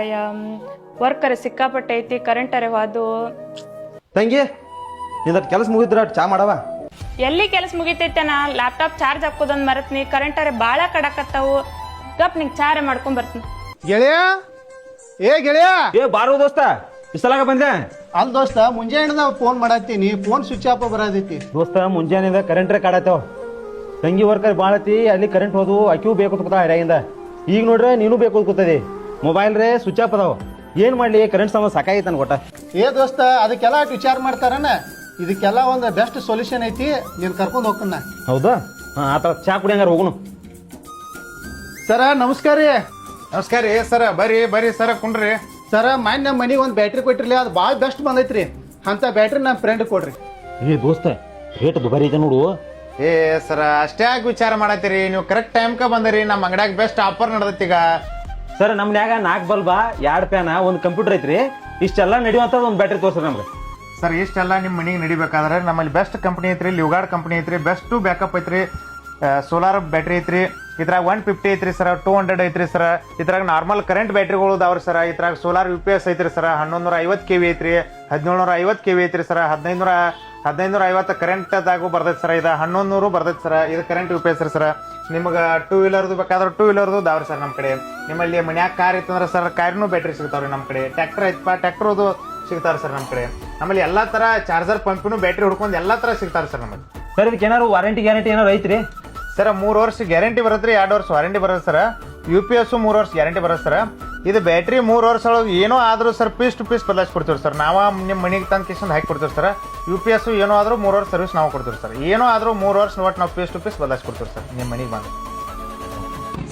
ಮಾರಾಯ. ವರ್ಕರ್ ಸಿಕ್ಕಾಪಟ್ಟೆ ಐತಿ, ಕರೆಂಟರೆ ಹೋದು. ತಂಗಿ ನಿಂದ ಕೆಲಸ ಮುಗಿದ್ರ ಚಾ ಮಾಡವ. ಎಲ್ಲಿ ಕೆಲಸ ಮುಗಿತೈತೆನ, ಲ್ಯಾಪ್ಟಾಪ್ ಚಾರ್ಜ್ ಹಾಕೋದೊಂದು ಮರತ್ನಿ. ಕರೆಂಟರೆ ಭಾಳ ಕಡಕತ್ತಾವು. ಗಪ್ ನಿಂಗೆ ಚಾರೆ ಮಾಡ್ಕೊಂಡ್ ಬರ್ತೀನಿ. ಗೆಳೆಯ ಗೆಳೆಯ ಬಾರೋ ದೋಸ್ತ, ಇಸಲಾಗ ಬಂದೆ. ಅಲ್ ದೋಸ್ತ, ಮುಂಜಾನೆ ಫೋನ್ ಮಾಡತ್ತೀನಿ, ಫೋನ್ ಸ್ವಿಚ್ ಆಫ್ ಬರತೈತಿ. ದೋಸ್ತ ಮುಂಜಾನೆಯಿಂದ ಕರೆಂಟ್ರೆ ಕಾಡತ್ತವ. ತಂಗಿ ವರ್ಕರ್ ಬಾಳತಿ, ಅಲ್ಲಿ ಕರೆಂಟ್ ಹೋದು ಅಕ್ಯೂ ಬೇಕು ಕೂತಾವ ಹರ್ಯಾಗಿಂದ. ಈಗ ನೋಡ್ರೆ ನೀನು ಬೇಕು ಕೂತದಿ. ಮೊಬೈಲ್ ರೇ ಸ್ವಿಚ್ ಆಫ್ ಅದಾವ. ಏನ್ ಮಾಡ್ಲಿ, ಕರೆಂಟ್ ಸಮಸ್ಯೆ ಸಾಕಾಗಿತ್ತು ಕೊಟ್ಟ. ದೋಸ್ತ, ಅದಕ್ಕೆಲ್ಲ ವಿಚಾರ ಮಾಡ್ತಾರನ. ಇದಕ್ಕೆಲ್ಲ ಒಂದು ಬೆಸ್ಟ್ ಸೊಲ್ಯೂಷನ್ ಐತಿ, ನೀನ್ ಕರ್ಕೊಂಡು ಹೋಗ್ಕನ್ನ. ಹೌದಾ? ಆತ ಚಾ ಕುಡಿಯಂಗಾರ ಹೋಗುನು. ಸರ ನಮಸ್ಕಾರ ರೀ. ನಮಸ್ಕಾರ ರೀ ಸರ. ಬರ್ರಿ ಸರ, ಕುಂಡ್ರಿ. ಸರ, ಮಾನ್ಯ ನಮ್ಮ ಮನೆಗೆ ಒಂದು ಬ್ಯಾಟ್ರಿ ಕೊಟ್ಟಿರ್ಲಿ, ಅದು ಭಾಳ ಬೆಸ್ಟ್ ಬಂದೈತ್ರಿ. ಅಂತ ಬ್ಯಾಟ್ರಿ ನಮ್ಮ ಫ್ರೆಂಡ್ ಕೊಡ್ರಿ. ದೋಸ್ತ ರೇಟ್ ದುಬಾರಿ ಐತೆ ನೋಡು. ಸರ, ಅಷ್ಟೇ ಆಗಿ ವಿಚಾರ ಮಾಡತ್ತೀರಿ. ನೀವು ಕರೆಕ್ಟ್ ಟೈಮ್ಕ ಬಂದಿರಿ. ನಮ್ಮ ಅಂಗಡ್ಯಾಗ ಬೆಸ್ಟ್ ಆಫರ್ ನಡ್ದೈತಿ ಈಗ. ಸರ್ ನಮ್ನ್ಯಾಗ 4 ಬಲ್ಬ, 2 ಫ್ಯಾನ, ಒಂದು ಕಂಪ್ಯೂಟರ್ ಐತ್ರಿ. ಇಷ್ಟೆಲ್ಲ ನಡೆಯುವಂಥದ್ದು ಒಂದು ಬ್ಯಾಟ್ರಿ ತೋರ್ಸ್ರಿ ನಮ್ಗೆ. ಸರ್, ಇಷ್ಟೆಲ್ಲ ನಿಮ್ಮ ಮನೆಗೆ ನಡಿಬೇಕಾದ್ರೆ ನಮ್ಮಲ್ಲಿ ಬೆಸ್ಟ್ ಕಂಪ್ನಿ ಐತ್ರಿ, ಲಿವ್ಗಾರ್ಡ್ ಕಂಪ್ನಿ ಐತ್ರಿ. ಬೆಸ್ಟ್ ಬ್ಯಾಕಪ್ ಐತ್ರಿ. ಸೋಲಾರ್ ಬ್ಯಾಟ್ರಿ ಐತ್ರಿ. ಇದ್ರಾಗ 150 ಐತ್ರಿ ಸರ, 200 ಐತ್ರಿ ಸರ. ಇದ್ರಾಗ ನಾರ್ಮಲ್ ಕರೆಂಟ್ ಬ್ಯಾಟ್ರಿಗಳು ಅದಾವ್ರಿ ಸರ. ಇದ್ರಾಗ ಸೋಲಾರ್ UPS ಐತ್ರಿ ಸರ. 1150 kV ಐತ್ರಿ, 1750 kV ಐತ್ರಿ ಸರ. 1550 ಕರೆಂಟ್ದಾಗೂ ಬರ್ತೈತಿ ಸರ. ಇದು 1100 ಬರ್ತೈತಿ ಸರ. ಇದು ಕರೆಂಟ್ UPS ರೀ ಸರ. ನಿಮ್ಗೆ 2 ವೀಲರ್ದು ಬೇಕಾದ್ರೆ 2 ವೀಲರ್ದು ಅದಾವ್ರಿ ಸರ್ ನಮ್ಮ ಕಡೆ. ನಿಮ್ಮಲ್ಲಿ ಮನ್ಯಾಗ ಕಾರ್ ಇತ್ತಂದ್ರೆ ಸರ್, ಕಾರ್ನು ಬ್ಯಾಟ್ರಿ ಸಿಗ್ತಾವ್ರಿ ನಮ್ಮ ಕಡೆ. ಟ್ರ್ಯಾಕ್ಟರ್ ಐತಪ್ಪ, ಟ್ರ್ಯಾಕ್ಟರ್ದು ಸಿಗ್ತಾರ ಸರ್ ನಮ್ಮ ಕಡೆ. ನಮ್ಮಲ್ಲಿ ಎಲ್ಲಾ ತರ ಚಾರ್ಜರ್ ಪಂಪಿನು ಬ್ಯಾಟ್ರಿ ಹುಡ್ಕೊಂಡು ಎಲ್ಲಾ ತರ ಸಿಗ್ತಾರ ಸರ್ ನಮ್ಮಲ್ಲಿ. ಸರ್ ಇದಕ್ಕೆ ಏನಾರು ವಾರಂಟಿ ಗ್ಯಾರಂಟಿ ಏನಾರು ಐತ್ರಿ? ಸರ್ 3 ವರ್ಷ ಗ್ಯಾರಂಟಿ ಬರತ್ರಿ, 2 ವರ್ಷ ವಾರಂಟಿ ಬರುತ್ತೆ ಸರ್. UPS 3 ವರ್ಷ ಗ್ಯಾರಂಟಿ ಬರುತ್ತೆ ಸರ್. ಇದು ಬ್ಯಾಟ್ರಿ 3 ವರ್ಷ ಒಳಗೆ ಏನೋ ಆದ್ರೂ ಸರ್ ಪೀಸ್ ಟು ಪೀಸ್ ಬದಲಾಯಿಸಿ ಕೊಡ್ತೀವಿ ಸರ್. ನಾವು ನಿಮ್ಮ ಮನೆಗೆ ತಂದು ಕಿಶನ್ ಹಾಕಿ ಕೊಡ್ತೀವಿ ಸರ್. UPS ಏನೋ ಆದ್ರೂ 3 ವರ್ಷ ಸರ್ವಿಸ್ ನಾವು ಕೊಡ್ತೀವಿ ಸರ್. ಏನೋ ಆದ್ರೂ 3 ವರ್ಷ ಒಟ್ಟು ನಾವು ಪೀಸ್ ಟು ಪೀಸ್ ಬದಲಾಯಿಸಿ ಕೊಡ್ತೀವಿ ಸರ್ ನಿಮ್ಮ ಮನೆಗೆ ಬಂದು.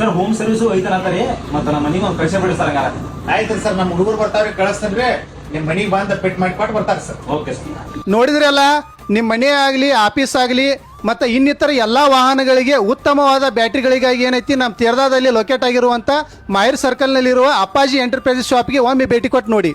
ಸರ್ ಹೋಮ್ ಸರ್ವಿಸು ಐತಲ್ಲ ಅಂತಾರೆ, ಮತ್ತೆ ನಮ್ಮ ಮನೆಗೆ ಒಂದು ಕಳಿಸಿ ಬಿಡಿ ಸರ್. ಆಯ್ತು ಸರ್, ನಮ್ಮ ಹುಡುಗರು ಬರ್ತಾವ್ರಿ, ಕಳಿಸ್ತೇನ್ರಿ. ನಿಮ್ಮ ಮನೆಗೆ ಬಂದು ಫಿಟ್ ಮಾಡಿ ಕೊಟ್ಟು ಬರ್ತಾರೆ ಸರ್. Okay sir. ನೋಡಿದ್ರಲ್ಲ, ನಿಮ್ಮ ಮನೆ ಆಗಲಿ, ಆಫೀಸ್ ಆಗಲಿ, ಮತ್ತು ಇನ್ನಿತರ ಎಲ್ಲ ವಾಹನಗಳಿಗೆ ಉತ್ತಮವಾದ ಬ್ಯಾಟ್ರಿಗಳಿಗಾಗಿ ಏನೈತಿ, ನಮ್ಮ ತೇರದಾದಲ್ಲಿ ಲೊಕೇಟ್ ಆಗಿರುವಂಥ ಮಾಯರ್ ಸರ್ಕಲ್ನಲ್ಲಿರುವ ಅಪ್ಪಾಜಿ ಎಂಟರ್ಪ್ರೈಸಸ್ ಶಾಪ್ಗೆ ಒಮ್ಮೆ ಭೇಟಿ ಕೊಟ್ಟು ನೋಡಿ.